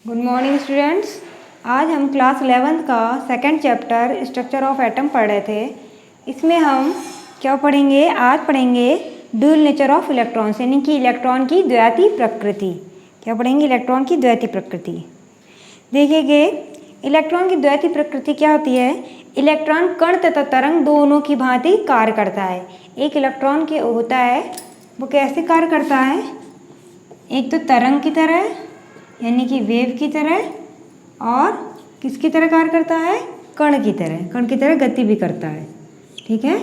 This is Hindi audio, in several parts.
Good morning students. आज हम क्लास 11th का second chapter structure of atom पढ़ रहे थे। इसमें हम क्या पढ़ेंगे? आज पढ़ेंगे ड्यूल नेचर ऑफ इलेक्ट्रॉन्स, यानी कि इलेक्ट्रॉन की द्वैती प्रकृति। क्या पढ़ेंगे? इलेक्ट्रॉन की द्वैती प्रकृति। देखिए इलेक्ट्रॉन की द्वैती प्रकृति क्या होती है। इलेक्ट्रॉन कण तथा तरंग दोनों की भांति कार्य करता है। एक इलेक्ट्रॉन के होता है वो कैसे कार्य करता है? एक तो तरंग की तरह यानी कि वेव की तरह, और किसकी तरह कार्य करता है? कण की तरह गति भी करता है। ठीक है,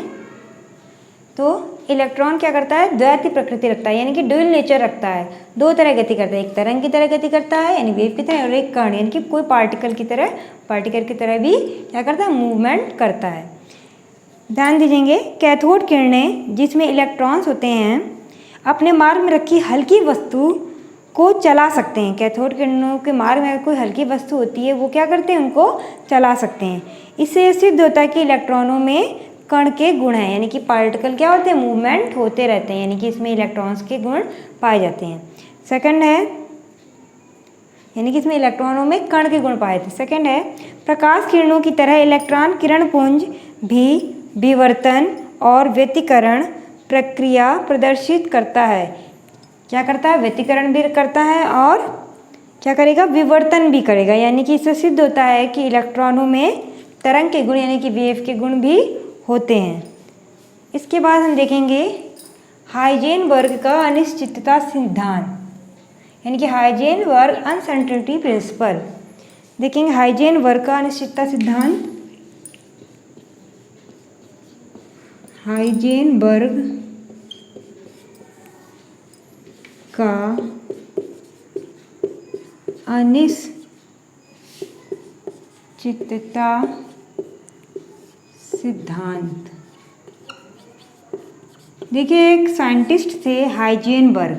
तो इलेक्ट्रॉन क्या करता है? द्वैती प्रकृति रखता है, यानी कि ड्यूल नेचर रखता है। दो तरह गति करता है, एक तरंग की तरह गति करता है यानी वेव की तरह, और एक कण यानी कि कोई पार्टिकल की तरह भी क्या करता है? मूवमेंट करता है। ध्यान दीजिए, कैथोड किरणें जिसमें इलेक्ट्रॉन्स होते हैं अपने मार्ग में रखी हल्की वस्तु को चला सकते हैं। कैथोड किरणों के मार्ग में कोई हल्की वस्तु होती है वो क्या करते हैं? उनको चला सकते हैं। इससे सिद्ध होता है कि इलेक्ट्रॉनों में कण के गुण हैं, यानी कि पार्टिकल क्या होते हैं? मूवमेंट होते रहते हैं, यानी कि इसमें इलेक्ट्रॉन्स के गुण पाए जाते हैं। सेकंड है, यानी कि इसमें इलेक्ट्रॉनों में कण के गुण पाए जाते हैं। सेकंड है, प्रकाश किरणों की तरह इलेक्ट्रॉन किरण पुंज भी विवर्तन और व्यतिकरण प्रक्रिया प्रदर्शित करता है। क्या करता है? व्यतिकरण भी करता है और क्या करेगा? विवर्तन भी करेगा। यानी कि इससे सिद्ध होता है कि इलेक्ट्रॉनों में तरंग के गुण यानी कि वेव के गुण भी होते हैं। इसके बाद हम देखेंगे हाइजेनबर्ग का अनिश्चितता सिद्धांत, यानी कि हाइजेनबर्ग अनसर्टेनिटी प्रिंसिपल। देखेंगे हाइजेनबर्ग का अनिश्चितता सिद्धांत। हाइजेनबर्ग का अनिश्चितता सिद्धांत। देखिए एक साइंटिस्ट थे हाइजेनबर्ग,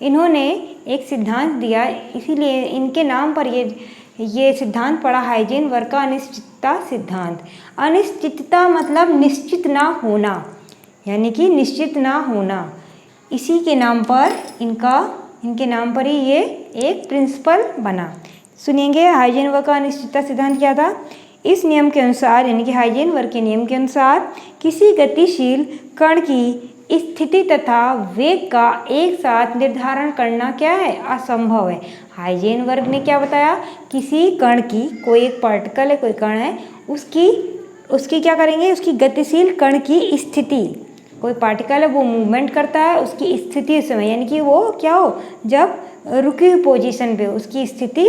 इन्होंने एक सिद्धांत दिया, इसीलिए इनके नाम पर ये सिद्धांत पड़ा हाइजेनबर्ग का अनिश्चितता सिद्धांत। अनिश्चितता मतलब निश्चित ना होना, यानी कि निश्चित ना होना। इसी के नाम पर इनके नाम पर ही ये एक प्रिंसिपल बना। सुनिएंगे हाइजेनबर्ग का अनिश्चितता सिद्धांत क्या था। इस नियम के अनुसार, यानी कि हाइजेनबर्ग के नियम के अनुसार, किसी गतिशील कण की स्थिति तथा वेग का एक साथ निर्धारण करना क्या है? असंभव है। हाइजेनबर्ग ने क्या बताया? किसी कण की, कोई एक पार्टिकल है, कोई कण है, उसकी क्या करेंगे? उसकी गतिशील कण की स्थिति, कोई पार्टिकल है वो मूवमेंट करता है, उसकी स्थिति उस समय, यानी कि वो क्या हो? जब रुकी हुई पोजीशन पे उसकी स्थिति,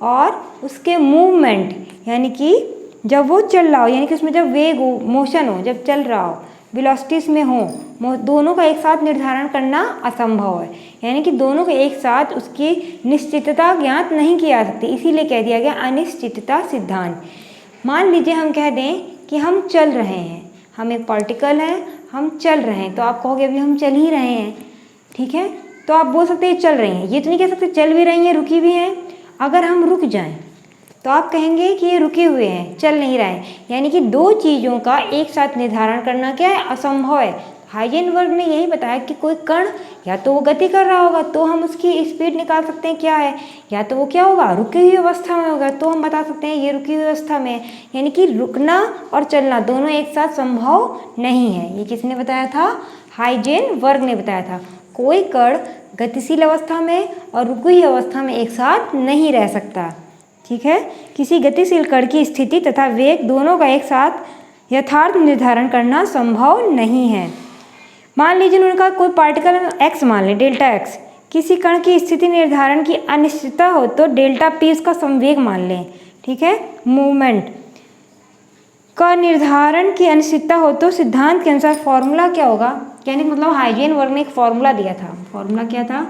और उसके मूवमेंट यानी कि जब वो चल रहा हो, यानी कि उसमें जब वेग हो, मोशन हो, जब चल रहा हो, वेलोसिटीज में हो, दोनों का एक साथ निर्धारण करना असंभव है। यानी कि दोनों के एक साथ उसकी निश्चितता ज्ञात नहीं की जा सकती, इसीलिए कह दिया गया अनिश्चितता सिद्धांत। मान लीजिए हम कह दें कि हम चल रहे हैं, हम एक पार्टिकल हैं, हम चल रहे हैं, तो आप कहोगे अभी हम चल ही रहे हैं, ठीक है, तो आप बोल सकते हैं चल रही हैं, ये तो नहीं कह सकते चल भी रही हैं, रुकी भी हैं। अगर हम रुक जाएं तो आप कहेंगे कि ये रुके हुए हैं, चल नहीं रहे हैं, यानी कि दो चीज़ों का एक साथ निर्धारण करना क्या है? असंभव है। हाइजेनबर्ग ने यही बताया कि कोई कण या तो वो गति कर रहा होगा तो हम उसकी स्पीड निकाल सकते हैं क्या है, या तो वो क्या होगा? रुकी हुई अवस्था में होगा तो हम बता सकते हैं ये रुकी हुई अवस्था में है। यानी कि रुकना और चलना दोनों एक साथ संभव नहीं है। ये किसने बताया था? हाइजेनबर्ग ने बताया था। कोई कण गतिशील अवस्था में और रुकी हुई अवस्था में एक साथ नहीं रह सकता। ठीक है, किसी गतिशील कण की स्थिति तथा वेग दोनों का एक साथ यथार्थ निर्धारण करना संभव नहीं है। मान लीजिए उन्होंने कहा कोई पार्टिकल एक्स मान लें, डेल्टा एक्स, किसी कण की स्थिति निर्धारण की अनिश्चितता हो तो डेल्टा पी उसका संवेग मान लें। ठीक है, मूवमेंट का निर्धारण की अनिश्चितता हो तो सिद्धांत के अनुसार फॉर्मूला क्या होगा? कहने का मतलब हाइजेनबर्ग ने एक फॉर्मूला दिया था। फॉर्मूला क्या था?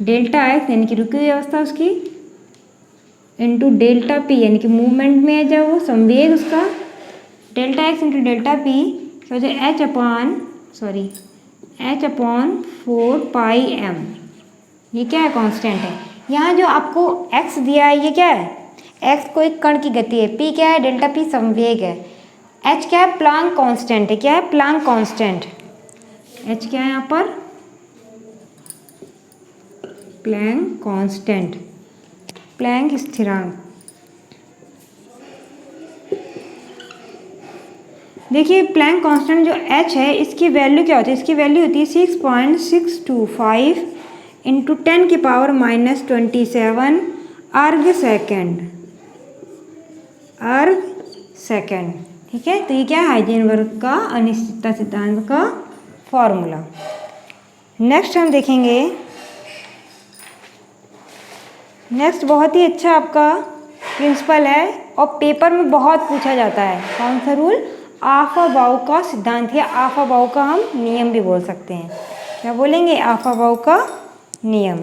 डेल्टा एक्स यानी कि रुकी हुई अवस्था उसकी, इंटू डेल्टा पी यानी कि मूवमेंट में है जब वो, संवेग उसका, delta x into delta P हो जाए एच अपॉन 4πm। ये क्या है? कांस्टेंट है। यहाँ जो आपको x दिया है ये क्या है? x को एक कण की गति है, p क्या है? डेल्टा p संवेग है, h क्या है? प्लांक कांस्टेंट है। क्या है? Planck constant. h क्या है यहाँ पर? p प्लैंक कांस्टेंट, प्लैंक स्थिरांक। देखिए प्लैंक कांस्टेंट जो h है इसकी वैल्यू क्या होती है, इसकी वैल्यू होती है 6.625 इंटू 10⁻⁻27 अर्ग सेकेंड, अर्ग सेकेंड। ठीक है, तो ये क्या है, हाइजेनबर्ग का अनिश्चितता सिद्धांत का फॉर्मूला। नेक्स्ट हम देखेंगे, नेक्स्ट बहुत ही अच्छा आपका प्रिंसिपल है और पेपर में बहुत पूछा जाता है। कौन सा रूल, आफाबाउ का सिद्धांत या आफाबाउ का हम नियम भी बोल सकते हैं। क्या बोलेंगे, आफाबाउ का नियम।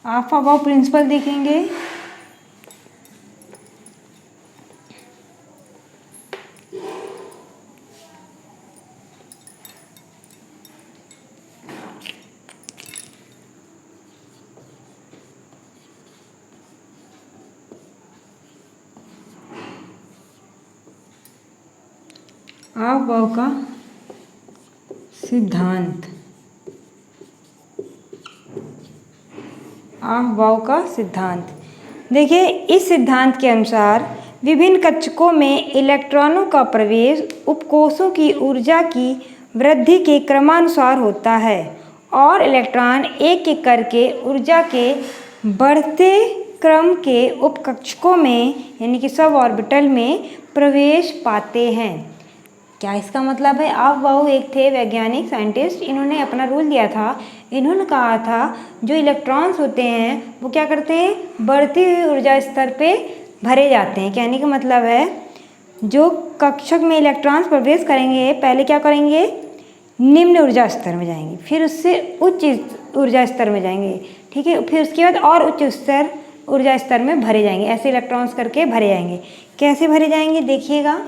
आफाबाउ प्रिंसिपल देखेंगे। आफाबाउ का सिद्धांत, आफबाउ का सिद्धांत। देखिए इस सिद्धांत के अनुसार विभिन्न कक्षकों में इलेक्ट्रॉनों का प्रवेश उपकोषों की ऊर्जा की वृद्धि के क्रमानुसार होता है और इलेक्ट्रॉन एक एक करके ऊर्जा के बढ़ते क्रम के उपकक्षकों में यानी कि सब ऑर्बिटल में प्रवेश पाते हैं। क्या इसका मतलब है, आफबाउ एक थे वैज्ञानिक साइंटिस्ट, इन्होंने अपना रूल दिया था। इन्होंने कहा था जो इलेक्ट्रॉन्स होते हैं वो क्या करते हैं, बढ़ती हुई ऊर्जा स्तर पे भरे जाते हैं। कहने का मतलब है जो कक्षक में इलेक्ट्रॉन्स प्रवेश करेंगे पहले क्या करेंगे, निम्न ऊर्जा स्तर में जाएंगे, फिर उससे उच्च ऊर्जा स्तर में जाएंगे। ठीक है, फिर उसके बाद और उच्च स्तर ऊर्जा स्तर में भरे जाएंगे। ऐसे इलेक्ट्रॉन्स करके भरे जाएंगे। कैसे भरे जाएंगे देखिएगा।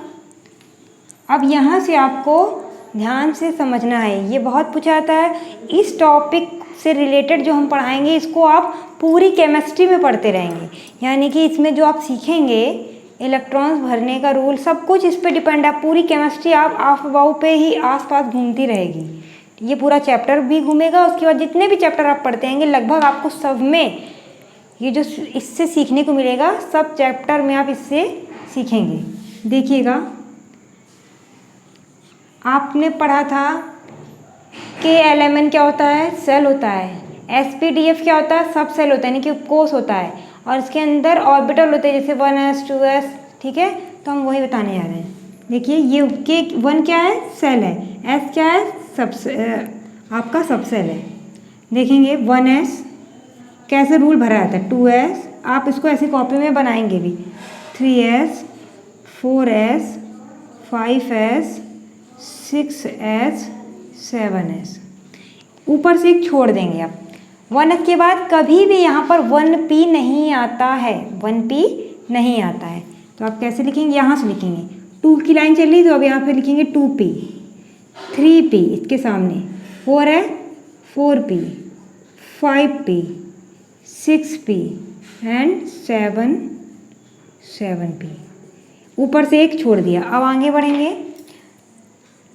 अब यहाँ से आपको ध्यान से समझना है, ये बहुत पूछा जाता है। इस टॉपिक से रिलेटेड जो हम पढ़ाएंगे इसको आप पूरी केमिस्ट्री में पढ़ते रहेंगे। यानी कि इसमें जो आप सीखेंगे इलेक्ट्रॉन्स भरने का रूल, सब कुछ इस पे डिपेंड है। पूरी केमिस्ट्री आप आफबाउ पे ही आसपास घूमती रहेगी। ये पूरा चैप्टर भी घूमेगा, उसके बाद जितने भी चैप्टर आप पढ़ते आएंगे लगभग आपको सब में ये जो इससे सीखने को मिलेगा, सब चैप्टर में आप इससे सीखेंगे। देखिएगा आपने पढ़ा था KLMN क्या होता है, सेल होता है। SPDF क्या होता है, सब सेल होता है यानी कि उपकोष होता है और इसके अंदर ऑर्बिटल होते हैं जैसे 1s 2s। ठीक है, तो हम वही बताने जा रहे हैं। देखिए ये K1 क्या है, सेल है। S क्या है, आपका सब सेल है। देखेंगे 1s कैसे रूल भरा जाता है, 2s आप इसको ऐसी कॉपी में बनाएंगे भी, 3s 4s 5s 6s 7s, ऊपर से एक छोड़ देंगे आप। 1s के बाद कभी भी यहाँ पर 1p नहीं आता है, 1p नहीं आता है। तो आप कैसे लिखेंगे, यहाँ से लिखेंगे। 2 की लाइन चल रही तो अब यहाँ पे लिखेंगे 2p, 3p इसके सामने, 4 है 4p, 5p 6p and 7p। ऊपर से एक छोड़ दिया। अब आगे बढ़ेंगे,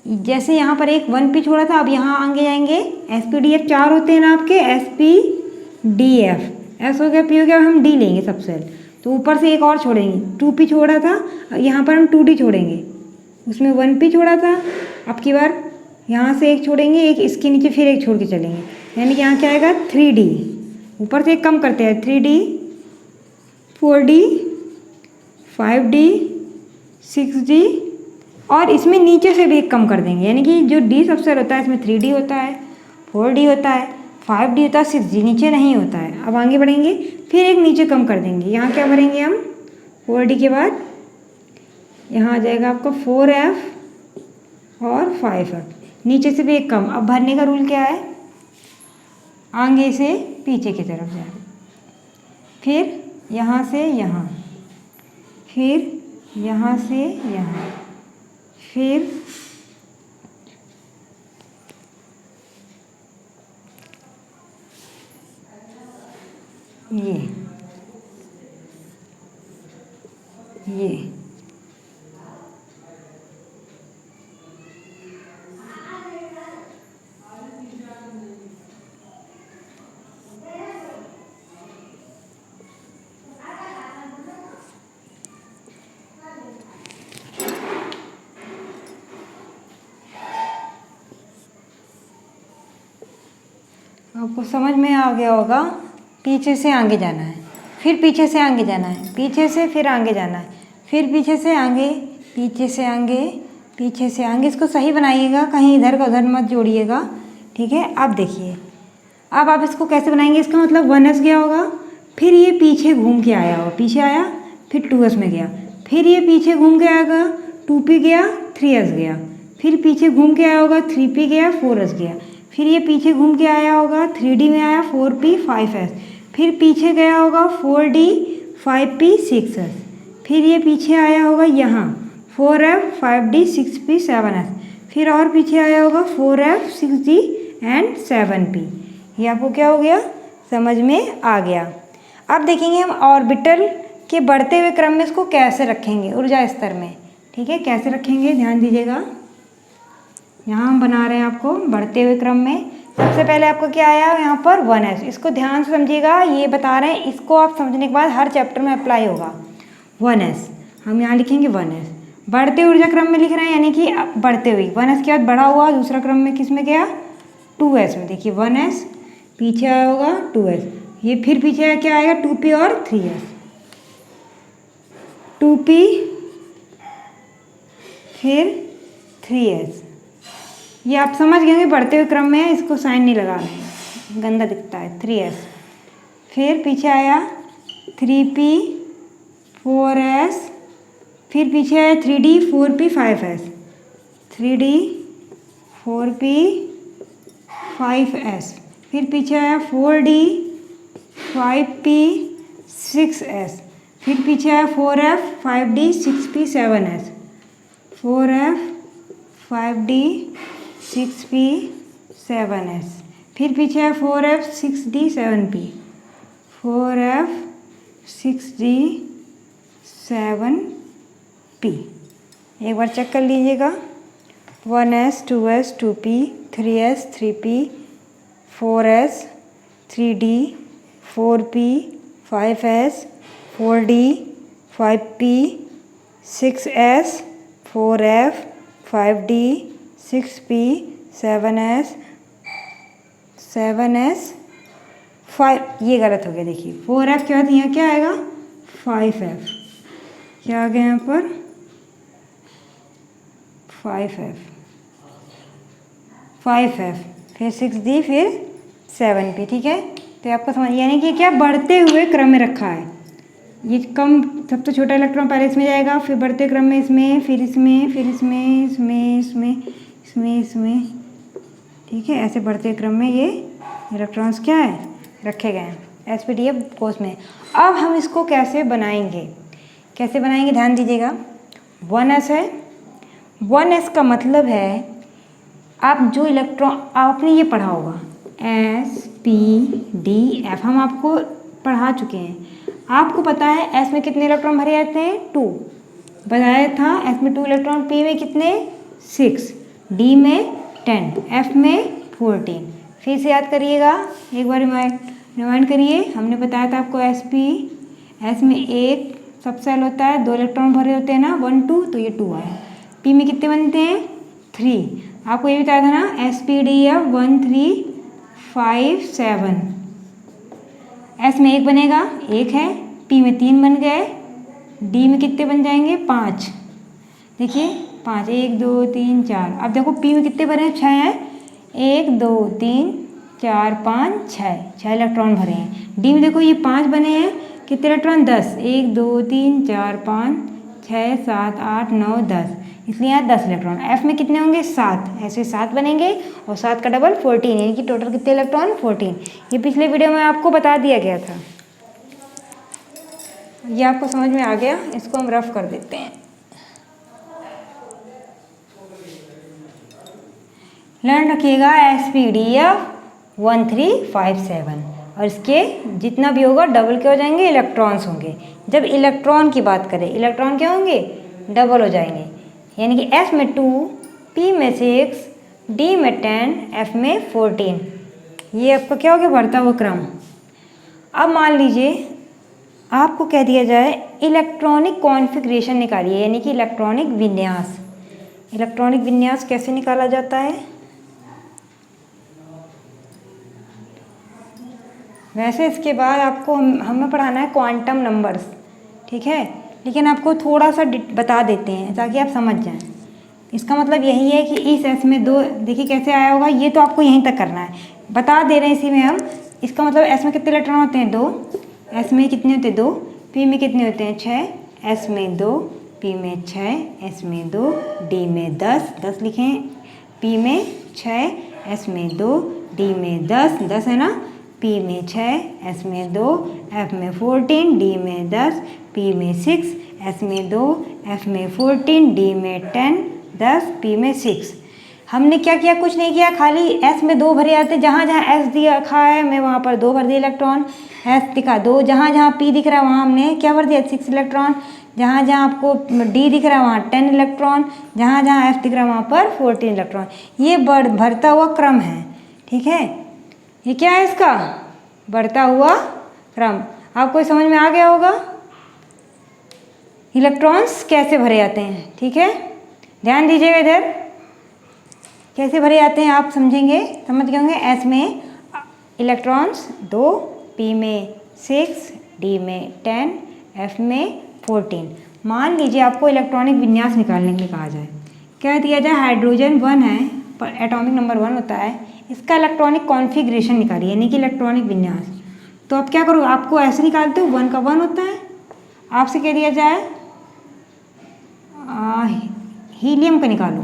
जैसे यहाँ पर एक 1p छोड़ा था, अब यहाँ आगे जाएंगे। SPDF 4 होते हैं ना आपके, SPDF, S हो गया, P हो गया, हम D लेंगे सब सेल। तो ऊपर से एक और छोड़ेंगे, 2p छोड़ा था, यहाँ पर हम 2d छोड़ेंगे। उसमें 1p छोड़ा था, अब की बार यहाँ से एक छोड़ेंगे, एक इसके नीचे फिर एक छोड़ के चलेंगे, यानी कि यहाँ क्या आएगा 3d। ऊपर से एक कम करते हैं, 3d 4d 5d 6d और इसमें नीचे से भी एक कम कर देंगे, यानी कि जो D सबसेल होता है इसमें 3D होता है, 4D होता है, 5D होता है, 6D नीचे नहीं होता है। अब आगे बढ़ेंगे, फिर एक नीचे कम कर देंगे। यहाँ क्या भरेंगे हम, 4D के बाद यहाँ आ जाएगा आपका 4F और 5F, नीचे से भी एक कम। अब भरने का रूल क्या है, आगे से पीछे की तरफ जाए, फिर यहाँ से यहाँ, फिर यहाँ से यहाँ, फिर ये आपको समझ में आ गया होगा। पीछे से आगे जाना है, फिर पीछे से आगे जाना है, पीछे से फिर आगे जाना है, फिर पीछे से आगे, पीछे से आगे, पीछे से आगे। इसको सही बनाइएगा, कहीं इधर का उधर मत जोड़िएगा, ठीक है। अब देखिए, अब आप इसको कैसे बनाएंगे। इसका मतलब 1s गया होगा, फिर ये पीछे घूम के आया होगा, पीछे आया, फिर 2s में गया, फिर ये पीछे घूम के आएगा, 2p गया, 3s गया, फिर पीछे घूम के आया होगा, 3p गया, 4s गया, फिर ये पीछे घूम के आया होगा, 3d में आया, 4p, 5s, फिर पीछे गया होगा, 4d, 5p, 6s, फिर ये पीछे आया होगा यहाँ 4f, 5d, 6p, 7s, फिर और पीछे आया होगा 4f, 6d एंड 7p। ये आपको क्या हो गया, समझ में आ गया। अब देखेंगे हम ऑर्बिटल के बढ़ते हुए क्रम में इसको कैसे रखेंगे ऊर्जा स्तर में, ठीक है। कैसे रखेंगे ध्यान दीजिएगा। यहाँ हम बना रहे हैं आपको बढ़ते हुए क्रम में। सबसे पहले आपको क्या आया यहाँ पर 1s, इसको ध्यान से समझिएगा, ये बता रहे हैं, इसको आप समझने के बाद हर चैप्टर में अप्लाई होगा। 1s हम यहाँ लिखेंगे 1s, बढ़ते ऊर्जा क्रम में लिख रहे हैं, यानी कि बढ़ते हुए 1s के बाद बढ़ा हुआ दूसरा क्रम में किस में गया, 2s में। देखिए 1s पीछे आया होगा 2s, ये फिर पीछे क्या आएगा 2p और 3s, 2p फिर 3s। ये आप समझ गए बढ़ते हुए क्रम में है, इसको साइन नहीं लगा रहे हैं, गंदा दिखता है। 3s फिर पीछे आया 3p, 4s, फिर पीछे आया 3d, 4p, 5s, 3d, 4p, 5s, फिर पीछे आया 4d, 5p, 6s, फिर पीछे आया 4f, 5d, 6p, 7s, 4f, 5d, 6p, 7s, फिर पीछे आया 4f, 6d, 7p, 4f, 6d, 7p। एक बार चेक कर लीजिएगा। 1s, 2s, 2p, 3s, 3p, 4s, 3d, 4p, 5s, 4d, 5p, 6s, 4f, 5d, 6p, 7s, 7s, 5। ये गलत हो गया, देखिए 4f के बाद यहाँ क्या आएगा 5f, क्या आ गया यहाँ पर 5f, 5f, फिर 6d, फिर 7p, ठीक है। तो आपको समझ, यानी कि क्या बढ़ते हुए क्रम में रखा है। ये कम सबसे छोटा इलेक्ट्रॉन पहले इसमें जाएगा, फिर बढ़ते क्रम में इसमें, फिर इसमें, फिर इसमें, इसमें, इसमें, इसमें, इसमें, ठीक है। ऐसे बढ़ते क्रम में ये इलेक्ट्रॉन्स क्या है रखे गए हैं SPDF कोष में। अब हम इसको कैसे बनाएंगे, कैसे बनाएंगे ध्यान दीजिएगा। 1s है, 1s का मतलब है आप जो इलेक्ट्रॉन, आपने ये पढ़ा होगा SPDF, हम आपको पढ़ा चुके हैं। आपको पता है S में कितने इलेक्ट्रॉन भरे जाते हैं 2, बताया था। S में 2 इलेक्ट्रॉन, P में कितने 6, D में 10, F में 14। फिर से याद करिएगा, एक बार रिमाइंड करिए। हमने बताया था आपको S में एक सब सेल होता है, 2 इलेक्ट्रॉन भरे होते हैं ना 1 2, तो ये 2 है। P में कितने बनते हैं 3। आपको ये बताया था ना SPDF 1 3 5 7। S में एक बनेगा, एक है, P में 3 बन गए, D में कितने बन जाएंगे 5। देखिए 5, 1 2 3 4। अब देखो P में कितने भरे हैं 6 हैं, 1 2 3 4 5 6 इलेक्ट्रॉन भरे हैं। D में देखो ये 5 बने हैं, कितने इलेक्ट्रॉन 10, 1 2 3 4 5 6 7 8 9 10, इसलिए यहाँ 10 इलेक्ट्रॉन। F में कितने होंगे 7, ऐसे 7 बनेंगे, और 7 का डबल 14, यानी कि टोटल कितने इलेक्ट्रॉन 14। ये पिछले वीडियो में आपको बता दिया गया था। ये आपको समझ में आ गया, इसको हम रफ कर देते हैं। लर्न रखिएगा SPDF 1357, और इसके जितना भी होगा डबल के हो जाएंगे, इलेक्ट्रॉन्स होंगे। जब इलेक्ट्रॉन की बात करें, इलेक्ट्रॉन क्या होंगे डबल हो जाएंगे, यानी कि S में 2, P में 6, D में 10, F में 14। ये आपका क्या हो गया बढ़ता हुआ क्रम। अब मान लीजिए आपको कह दिया जाए इलेक्ट्रॉनिक कॉन्फ़िगरेशन निकालिए, यानी कि इलेक्ट्रॉनिक विन्यास। इलेक्ट्रॉनिक विन्यास कैसे निकाला जाता है, वैसे इसके बाद आपको हमें पढ़ाना है क्वांटम नंबर्स, ठीक है, लेकिन आपको थोड़ा सा बता देते हैं ताकि आप समझ जाएं। इसका मतलब यही है कि इस एस में दो, देखिए कैसे आया होगा, ये तो आपको यहीं तक करना है, बता दे रहे हैं इसी में हम। इसका मतलब एस में कितने इलेक्ट्रॉन होते हैं? 2। एस में कितने होते हैं? 2। पी में कितने होते हैं? 6। एस में 2, पी में 6, एस में 2, डी में 10 लिखें, पी में 6, एस में 2, डी में 10 है ना, पी में 6, एस में 2, एफ में 14, डी में 10, पी में 6, एस में 2, एफ में 14, डी में 10, पी में 6। हमने क्या किया? कुछ नहीं किया, खाली एस में 2 भरे आते, जहाँ जहाँ एस दिया रखा है मैं वहाँ पर 2 भर दिए इलेक्ट्रॉन, एस दिखा 2, जहाँ जहाँ पी दिख रहा है वहाँ हमने क्या भर दिया? 6 इलेक्ट्रॉन, जहाँ जहाँ आपको डी दिख रहा है वहाँ 10 इलेक्ट्रॉन, जहाँ जहाँ एफ दिख रहा है वहाँ पर 14 इलेक्ट्रॉन। ये भरता हुआ क्रम है, ठीक है। ये क्या है? इसका बढ़ता हुआ क्रम। आपको समझ में आ गया होगा इलेक्ट्रॉन्स कैसे भरे जाते हैं, ठीक है। ध्यान दीजिएगा इधर कैसे भरे जाते हैं, आप समझेंगे, समझ गए होंगे। एस में इलेक्ट्रॉन्स 2, पी में 6, डी में 10, एफ में 14। मान लीजिए आपको इलेक्ट्रॉनिक विन्यास निकालने के लिए कहा जाए, क्या दिया जाए? हाइड्रोजन 1 है, पर एटॉमिक नंबर 1 होता है, इसका इलेक्ट्रॉनिक कॉन्फ़िगरेशन निकालिए, यानी कि इलेक्ट्रॉनिक विन्यास। तो आप क्या करो, आपको ऐसे निकालते हो, 1 का 1 होता है, आपसे कह दिया जाए हीलियम का निकालो,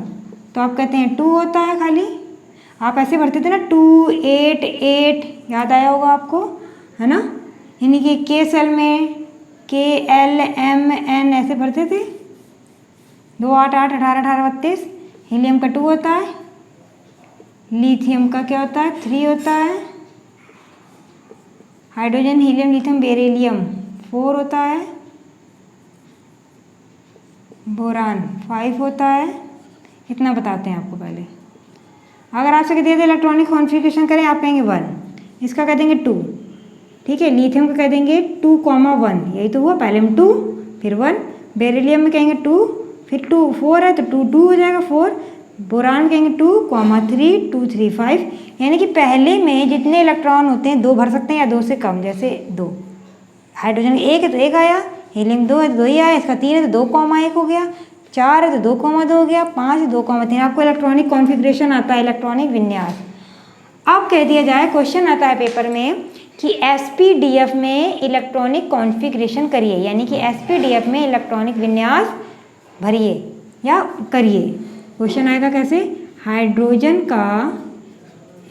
तो आप कहते हैं 2 होता है खाली। आप ऐसे भरते थे ना 2, 8, 8, याद आया होगा आपको, है ना, यानी कि के सेल में के, एल, एम, एन ऐसे भरते थे, 2, 8, 8, 18, 18, 32। हीलियम का 2 होता है, लिथियम का क्या होता है? 3 होता है, हाइड्रोजन, हीलियम, लिथियम, बेरिलियम 4 होता है, बोरान 5 होता है। इतना बताते हैं आपको पहले। अगर आपसे कह दिया था इलेक्ट्रॉनिक कॉन्फ़िगरेशन करें, आप कहेंगे 1, इसका कह देंगे 2, ठीक है। लिथियम का कह देंगे 2,1, यही तो हुआ, पहले में 2 फिर 1। बेरिलियम में कहेंगे 2 फिर 2, 4 है तो 2, 2 हो जाएगा 4। बोरान कहेंगे 2,3, 2, 3, 5, यानी कि पहले में जितने इलेक्ट्रॉन होते हैं 2 भर सकते हैं या 2 से कम, जैसे 2। हाइड्रोजन 1 है तो 1 आया, हीलियम 2 है तो 2 ही आया, इसका 3 है तो 2,1 हो गया, 4 है तो 2,2 हो गया, 5 है 2,3। आपको इलेक्ट्रॉनिक कॉन्फ़िगरेशन आता है, इलेक्ट्रॉनिक विन्यास। अब कह दिया जाए, क्वेश्चन आता है पेपर में कि एसपीडीएफ में इलेक्ट्रॉनिक कॉन्फ़िगरेशन करिए, यानी कि एसपीडीएफ में इलेक्ट्रॉनिक विन्यास भरिए या करिए। क्वेश्चन आएगा कैसे? हाइड्रोजन का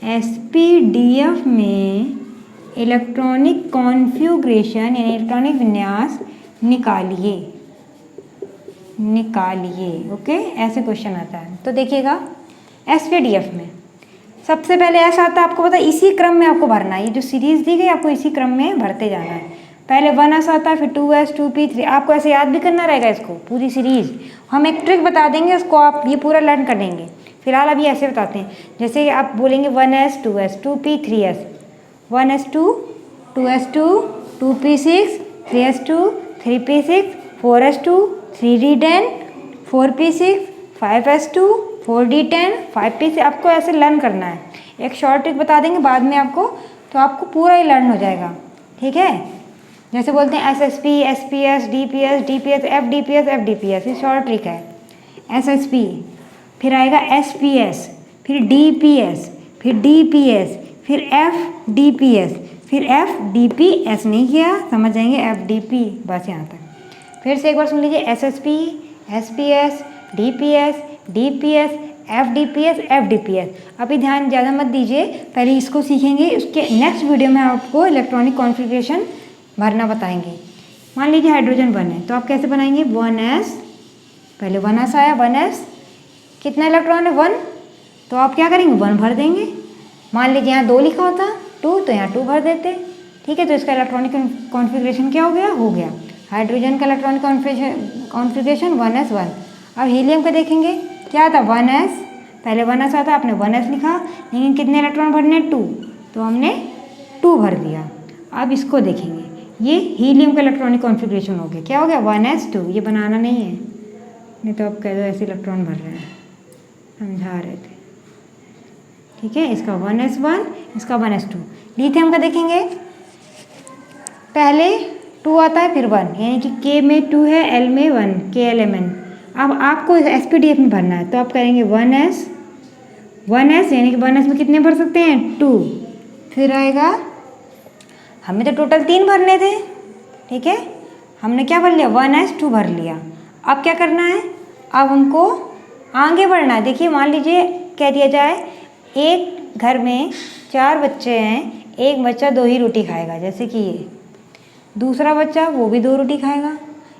एसपीडीएफ में इलेक्ट्रॉनिक कॉन्फ़िगरेशन यानी इलेक्ट्रॉनिक विन्यास निकालिए, ओके, ऐसे क्वेश्चन आता है। तो देखिएगा एसपीडीएफ में सबसे पहले ऐसा आता है, आपको पता है इसी क्रम में आपको भरना है, ये जो सीरीज़ दी गई आपको इसी क्रम में भरते जाना है। पहले 1s आता है, फिर 2s, 2p, 3, आपको ऐसे याद भी करना रहेगा इसको, पूरी सीरीज़। हम एक ट्रिक बता देंगे, उसको आप ये पूरा लर्न कर लेंगे। फिलहाल अभी ऐसे बताते हैं, जैसे आप बोलेंगे 1s, 2s, 2p, 3s, 1s2, 2s2, 2p6, 3s2, 3p6, 4s2, 3d10, 4p6, 5s2, 4d10, 5p6। आपको ऐसे लर्न करना है, एक शॉर्ट ट्रिक बता देंगे बाद में आपको, तो आपको पूरा ही लर्न हो जाएगा, ठीक है। जैसे बोलते हैं SSP, SPS, DPS, DPS, FDPS, FDPS, ये शॉर्ट ट्रिक है। SSP, फिर आएगा SPS, फिर DPS, फिर DPS, फिर FDPS, फिर FDPS नहीं किया, समझ जाएंगे FDP, बस यहाँ तक। फिर से एक बार सुन लीजिए, SSP, SPS, DPS, DPS, FDPS, FDPS। अभी ध्यान ज़्यादा मत दीजिए, पहले इसको सीखेंगे, उसके नेक्स्ट वीडियो में आपको इलेक्ट्रॉनिक कॉन्फ़िगरेशन भरना बताएंगे। मान लीजिए हाइड्रोजन 1 है, तो आप कैसे बनाएंगे? 1s, पहले 1s आया, 1s कितना इलेक्ट्रॉन है? 1, तो आप क्या करेंगे? 1 भर देंगे। मान लीजिए यहाँ 2 लिखा होता 2, तो यहाँ 2 भर देते, ठीक है। तो इसका इलेक्ट्रॉनिक कॉन्फ़िगरेशन क्या हो गया? हाइड्रोजन का इलेक्ट्रॉनिक कॉन्फ़िगरेशन 1s 1। अब हीलियम का देखेंगे, क्या था? 1s, पहले 1s आता, आपने 1s लिखा, लेकिन कितने इलेक्ट्रॉन भरने? 2, तो हमने 2 भर दिया। अब इसको देखेंगे, ये हीलियम का इलेक्ट्रॉनिक कॉन्फ़िगरेशन हो गया, क्या हो गया? 1s2, ये बनाना नहीं है, नहीं तो आप कह दो ऐसे इलेक्ट्रॉन भर रहे हैं, समझा रहे थे, ठीक है। इसका 1s1, इसका 1s2। लिथियम का देखेंगे, पहले 2 आता है फिर 1, यानी कि K में 2 है, L में 1, KLMN। अब आपको SPDF में भरना है तो आप करेंगे 1S, यानी कि 1S में कितने भर सकते हैं 2। फिर आएगा, हमें तो टोटल 3 भरने थे, ठीक है, हमने क्या भर लिया 1S 2 भर लिया। अब क्या करना है, अब हमको आगे बढ़ना है। देखिए मान लीजिए कह दिया जाए एक घर में 4 बच्चे हैं, एक बच्चा 2 ही रोटी खाएगा, जैसे कि ये, दूसरा बच्चा वो भी 2 रोटी खाएगा,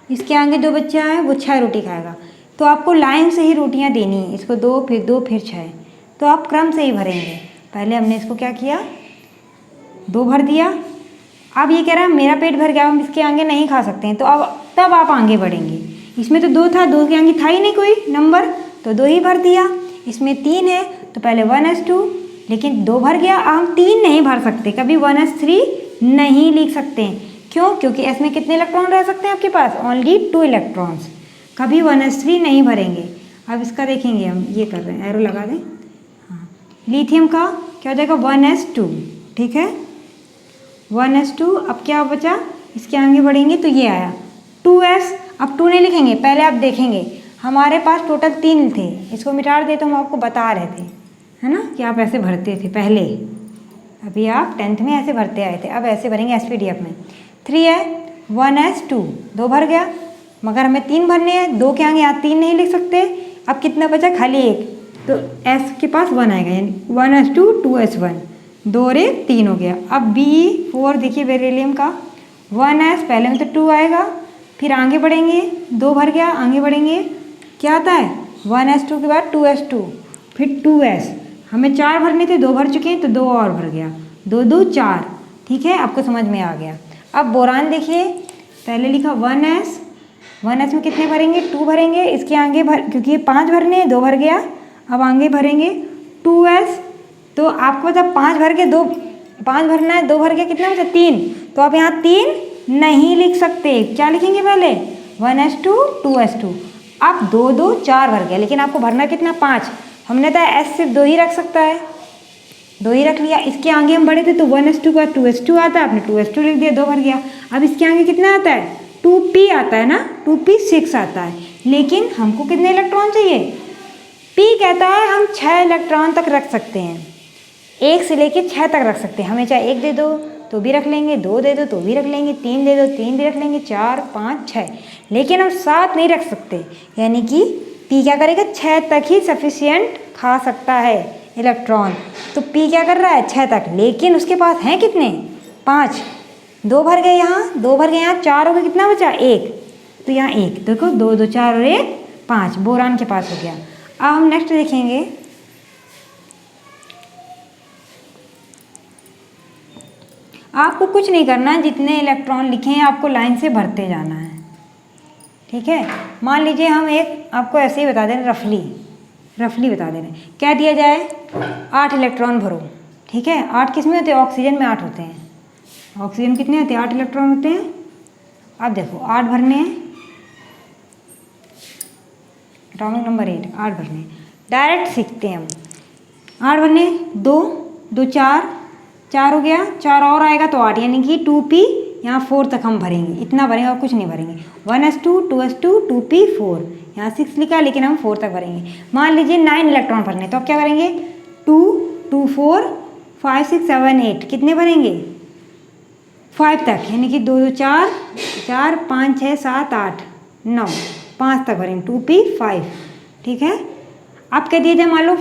इसके आगे 2 बच्चे आए वो 6 रोटी खाएगा। तो आपको लाइन से ही रोटियां देनी है, इसको 2 फिर 2 फिर 6, तो आप क्रम से ही भरेंगे। पहले हमने इसको क्या किया 2 भर दिया। अब ये कह रहा है मेरा पेट भर गया, हम इसके आगे नहीं खा सकते हैं, तो अब तब आप आगे बढ़ेंगे। इसमें तो 2 था, 2 के आगे था ही नहीं कोई नंबर, तो 2 ही भर दिया। इसमें 3 है तो पहले 1S2, लेकिन 2 भर गया, अब हम 3 नहीं भर सकते, कभी 1S3 नहीं लिख सकते हैं। क्यों? क्योंकि S में कितने इलेक्ट्रॉन रह सकते हैं आपके पास, ओनली 2 इलेक्ट्रॉन्स, कभी 1S3 नहीं भरेंगे। अब इसका देखेंगे, हम ये कर रहे हैं, एरो लगा दें। हाँ, लिथियम का क्या हो जाएगा 1S2, ठीक है 1S2। अब क्या बचा, इसके आगे बढ़ेंगे तो ये आया 2S। अब 2 नहीं लिखेंगे, पहले आप देखेंगे हमारे पास टोटल 3 थे, इसको मिटा दे तो हम आपको बता रहे थे, है ना, कि आप ऐसे भरते थे पहले, अभी आप 10th में ऐसे भरते आए थे, अब ऐसे भरेंगे SPDF में। 3 है 1S2, 2 भर गया, मगर हमें 3 भरने हैं, 2 के आगे यहाँ 3 नहीं लिख सकते। अब कितना बचा, खाली 1, तो S के पास 1 आएगा, यानी 1S2 2S1, 2 और 1 3 हो गया। अब B4 देखिए बेरिलियम का 1S, पहले में तो 2 आएगा, फिर आगे बढ़ेंगे 2 भर गया, आगे बढ़ेंगे क्या आता है 1S2 के बाद 2S2, फिर 2S, हमें 4 भरने थे, 2 भर चुके हैं तो 2 और भर गया, 2 2 4, ठीक है, आपको समझ में आ गया। अब बोरान देखिए, पहले लिखा 1S, 1S में कितने भरेंगे 2 भरेंगे, इसके आगे भर, क्योंकि ये 5 भरने हैं 2 भर गया, अब आगे भरेंगे 2S। तो आपको पता 5 भर के 2, 5 भरना है, 2 भर के कितना बचा 3, तो आप यहाँ 3 नहीं लिख सकते, क्या लिखेंगे पहले 1S2 2S2। अब 2 2 4 भर गया, लेकिन आपको भरना कितना 5, हमने तो S सिर्फ 2 ही रख सकता है, 2 ही रख लिया। इसके आगे हम बढ़े थे तो 1S2 का 2S2 आता है, आपने 2S2 लिख दिया, 2 भर गया। अब इसके आगे कितना आता है 2p आता है ना, 2p6 आता है, लेकिन हमको कितने इलेक्ट्रॉन चाहिए, p कहता है हम 6 इलेक्ट्रॉन तक रख सकते हैं, 1 से लेके 6 तक रख सकते हैं। हमें चाहे 1 दे दो तो भी रख लेंगे, 2 दे दो तो भी रख लेंगे, 3 दे दो 3 भी रख लेंगे, 4 5 6, लेकिन हम 7 नहीं रख सकते, यानी कि p क्या करेगा 6 तक ही सफिशियंट खा सकता है इलेक्ट्रॉन। तो p क्या कर रहा है 6 तक, लेकिन उसके पास हैं कितने 5, 2 भर गए यहाँ, 2 भर गए यहाँ, 4 हो गए, कितना बचा 1, तो यहाँ 1 देखो 2 2 4 और 1 5, बोरान के पास हो गया। अब हम नेक्स्ट देखेंगे, आपको कुछ नहीं करना है, जितने इलेक्ट्रॉन लिखे हैं आपको लाइन से भरते जाना है, ठीक है। मान लीजिए हम एक आपको ऐसे ही बता दें, रफली बता दे रहे हैं, क्या दिया जाए 8 इलेक्ट्रॉन भरो, ठीक है। 8 किस में होते हैं, ऑक्सीजन में 8 होते हैं, ऑक्सीजन कितने होते हैं 8 इलेक्ट्रॉन होते हैं। अब देखो 8 भरने हैं, एटॉमिक नंबर 8 भरने हैं, डायरेक्ट सीखते हैं हम। 8 भरने, 2 2 4 हो गया, 4 और आएगा तो 8, यानी कि 2p, यहाँ 4 तक हम भरेंगे, इतना भरेंगे और कुछ नहीं भरेंगे। 1s2 2s2 2p 4, यहाँ 6 लिखा लेकिन हम 4 तक भरेंगे। मान लीजिए 9 इलेक्ट्रॉन भरने, तो अब क्या करेंगे 2 2 4 5 6 7 8, कितने भरेंगे 5 तक, यानी कि 2 2 4 4 5 6 7 8 9, 5 तक भरेंगे 2p 5, ठीक है। अब कह दिया जाए मान लो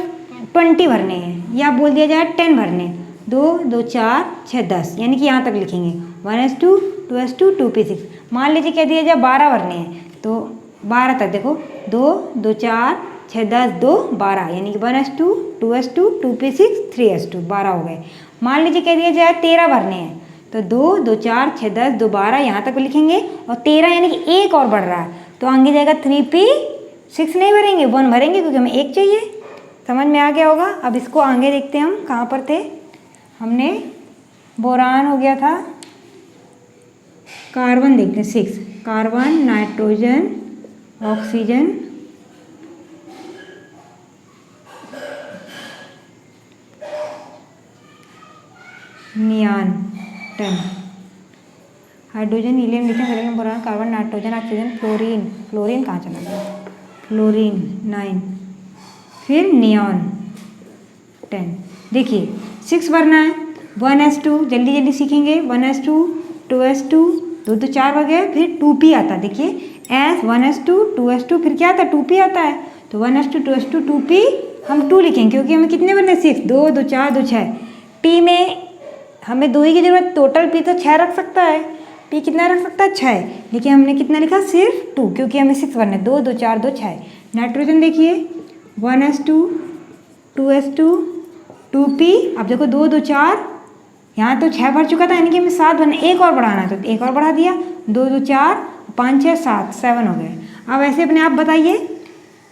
20 भरने हैं, या बोल दिया जाए 10 भरने, 2 2 4 6 10, यानी कि यहाँ तक लिखेंगे 1s2 2s2 2p6। मान लीजिए कह दिया जाए 12 भरने हैं, तो 12 तक देखो 2 2 4 6 10 2 12, यानी कि 1s2 2s2 2p6 3s2, 12 हो गए। मान लीजिए कह दिया जाए 13 भरने हैं, तो 2 2 4 6 10 2 12, यहाँ तक लिखेंगे, और 13 यानी कि 1 और बढ़ रहा है, तो आगे जाएगा 3p6 नहीं भरेंगे, 1 भरेंगे, क्योंकि हमें 1 चाहिए। समझ में आ गया होगा। अब इसको आगे देखते हैं, हम कहाँ पर थे, हमने बोरान हो गया था, कार्बन देखते हैं 6, कार्बन नाइट्रोजन ऑक्सीजन नियान टन, hydrogen, helium, lithium, selenium, boron, carbon, nitrogen, oxygen, fluorine. Fluorine कहाँ चला गया? फ्लोरीन 9, फिर नियॉन 10। देखिए 6 भरना है, 1s2, जल्दी जल्दी सीखेंगे। 1s2, 2s2, 2 तो 4 हो गए, फिर 2p आता है। देखिए s 1s2 2s2, फिर क्या आता है? 2p आता है। तो 1s2 2s2 2p हम 2 लिखेंगे क्योंकि हमें कितने बनने? 6, 2 2 4 2 6। p में हमें 2 ही की जरूरत, टोटल p तो 6 रख सकता है। p कितना रख सकता है? 6, लेकिन हमने कितना लिखा? सिर्फ 2, क्योंकि हमें 6 बनने, 2 2 4 2 6। नाइट्रोजन देखिए 1s2 2s2 2p। अब देखो 2 2 4, यहाँ तो 6 भर चुका था, यानी कि हमें 7 भरना, एक और बढ़ाना है तो एक और बढ़ा दिया। 2 2 4 5 6 7, 7 हो गए। अब ऐसे अपने आप बताइए,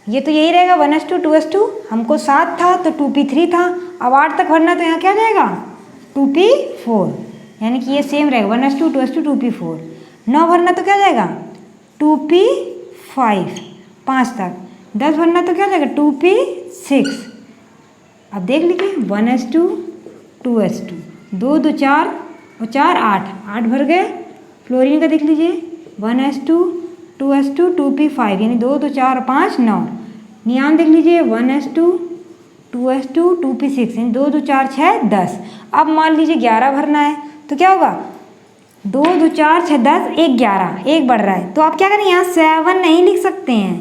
ये तो यही रहेगा 1s2 2s2, हमको 7 था तो 2p 3 था। अब 8 तक भरना तो यहाँ क्या जाएगा? 2p 4, यानी कि ये सेम रहेगा 1s2 2s2 2p 4। 9 भरना तो क्या जाएगा? 2p 5, 5 तक। 10 भरना तो क्या जाएगा? 2p 6। अब देख लीजिए 1s2 2s2, 2 2 4 और 4 8, 8 भर गए। फ्लोरीन का देख लीजिए 1s2 2s2 2p 5, यानी 2 2 4 5 9। नियॉन देख लीजिए 1s2 2s2 2p 6, यानी 2 2 4 6 10। अब मान लीजिए 11 भरना है तो क्या होगा? 2 2 4 6 10, 1 11, 1 बढ़ रहा है तो आप क्या करें? यहाँ 7 नहीं लिख सकते हैं,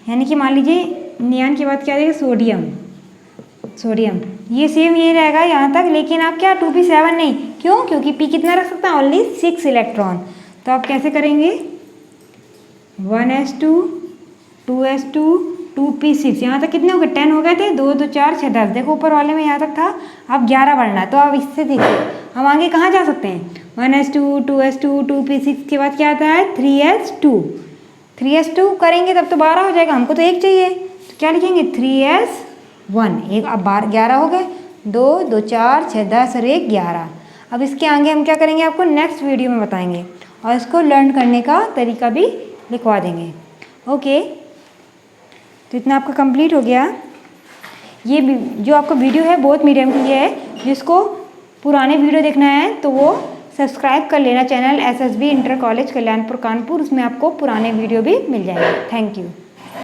यानी कि मान लीजिए नियॉन के बाद क्या देगा? सोडियम। सोडियम ये सेम ये रहेगा यहाँ तक, लेकिन आप क्या 2p7 नहीं, क्यों? क्योंकि p कितना रख सकता है? Only 6 electron. तो आप कैसे करेंगे? 1s2 2s2 2p6, यहाँ तक कितने हो गए? 10 हो गए थे। 2 2 4 6 10, देखो ऊपर वाले में यहाँ तक था। अब 11 बढ़ना है तो अब इससे देखिए हम आगे कहाँ जा सकते हैं? 1s2 2s2 2p6 के बाद क्या आता है? 3s2। 3s2 करेंगे तब तो 12 हो जाएगा, हमको तो 1 चाहिए तो क्या लिखेंगे? 3s1। एक अब 11 हो गए, 2 2 4 6 10 और 1 11। अब इसके आगे हम क्या करेंगे आपको नेक्स्ट वीडियो में बताएंगे, और इसको लर्न करने का तरीका भी लिखवा देंगे। ओके, तो इतना आपका कंप्लीट हो गया। ये जो आपका वीडियो है बोथ मीडियम के लिए है, जिसको पुराने वीडियो देखना है तो वो सब्सक्राइब कर लेना channel SSB inter college Kalyanpur Kanpur, उसमें आपको पुराने वीडियो भी मिल जाएंगे। Thank you.